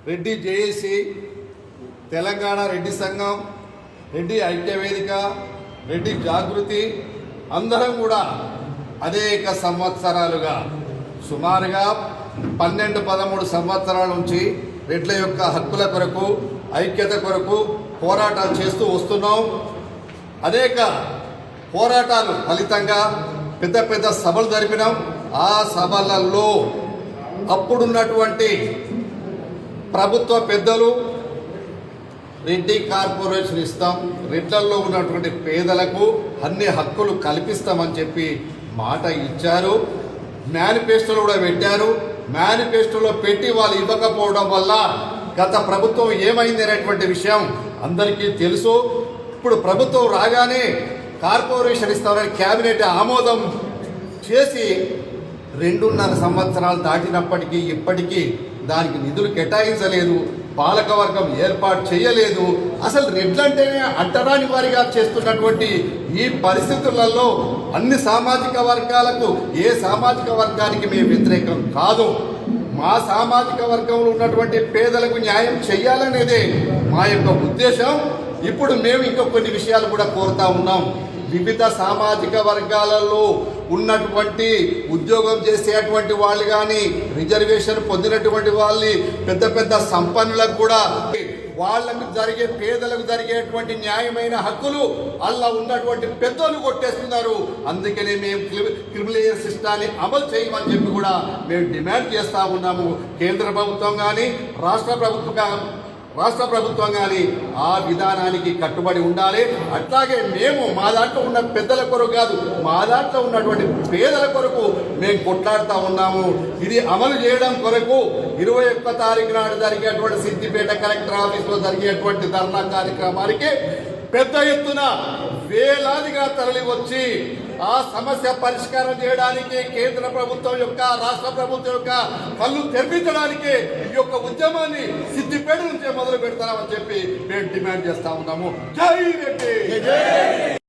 Reddy JAC, Telangana Reddy సంఘం, రెడ్డి ఐక్యవేదిక, రెడ్డి జాగృతి అందరం కూడా అనేక సంవత్సరాలుగా సుమారుగా 12-13 సంవత్సరాల నుంచి రెడ్ల యొక్క హక్కుల కొరకు ఐక్యత కొరకు పోరాటాలు చేస్తూ వస్తున్నాం. అనేక పోరాటాలు ఫలితంగా పెద్ద పెద్ద సభలు జరిపినాం. ఆ సభలలో అప్పుడున్నటువంటి ప్రభుత్వ పెద్దలు రెడ్డి కార్పొరేషన్ ఇస్తాం, రెడ్లల్లో ఉన్నటువంటి పేదలకు అన్ని హక్కులు కల్పిస్తామని చెప్పి మాట ఇచ్చారు. మేనిఫెస్టోలో కూడా పెట్టారు. మేనిఫెస్టోలో పెట్టి వాళ్ళు ఇవ్వకపోవడం వల్ల గత ప్రభుత్వం ఏమైంది అనేటువంటి విషయం అందరికీ తెలుసు. ఇప్పుడు ప్రభుత్వం రాగానే కార్పొరేషన్ ఇస్తామని క్యాబినెట్ ఆమోదం చేసి 2.5 సంవత్సరాలు దాటినప్పటికీ ఇప్పటికీ దానికి నిధులు కేటాయించలేదు, పాలకవర్గం ఏర్పాటు చేయలేదు. అసలు రెడ్లంటేనే అంటరాని వారిగా చేస్తున్నటువంటి ఈ పరిస్థితులలో అన్ని సామాజిక వర్గాలకు ఏ సామాజిక వర్గానికి మేము వ్యతిరేకం కాదు. మా సామాజిక వర్గంలో ఉన్నటువంటి పేదలకు న్యాయం చేయాలనేదే మా యొక్క ఉద్దేశం. ఇప్పుడు మేము ఇంకా కొన్ని విషయాలు కూడా కోరుతా ఉన్నాం. వివిధ సామాజిక వర్గాలలో ఉన్నటువంటి ఉద్యోగం చేసేటువంటి వాళ్ళు కానీ, రిజర్వేషన్ పొందినటువంటి వాళ్ళని, పెద్ద పెద్ద సంపన్నులకు కూడా వాళ్ళకు జరిగే పేదలకు జరిగేటువంటి న్యాయమైన హక్కులు అలా ఉన్నటువంటి పెద్దలు కొట్టేస్తున్నారు. అందుకనే మేము క్రిమినల్ సిస్టాన్ని అమలు చేయమని చెప్పి కూడా మేము డిమాండ్ చేస్తూ ఉన్నాము. కేంద్ర ప్రభుత్వం కానీ రాష్ట్ర ప్రభుత్వం కానీ ఆ విధానానికి కట్టుబడి ఉండాలి. అట్లాగే మేము మా దాంట్లో ఉన్న పెద్దల కొరకు కాదు, మా దాంట్లో ఉన్నటువంటి పేదల కొరకు మేము కొట్లాడుతూ ఉన్నాము. ఇది అమలు చేయడం కొరకు 21 తారీఖు నాడు జరిగేటువంటి సిద్దిపేట కలెక్టర్ ఆఫీస్లో జరిగేటువంటి ధర్నా కార్యక్రమానికి పెద్ద ఎత్తున వేలాదిగా తరలి వచ్చి ఆ సమస్య పరిష్కారం చేయడానికి కేంద్ర ప్రభుత్వం యొక్క, రాష్ట్ర ప్రభుత్వం యొక్క కళ్ళు తెరిపించడానికి ఈ యొక్క ఉద్యమాన్ని సిద్దిపేట నుంచే మొదలు పెడతామని చెప్పి మేము డిమాండ్ చేస్తా ఉన్నాము. జై రెడ్డి.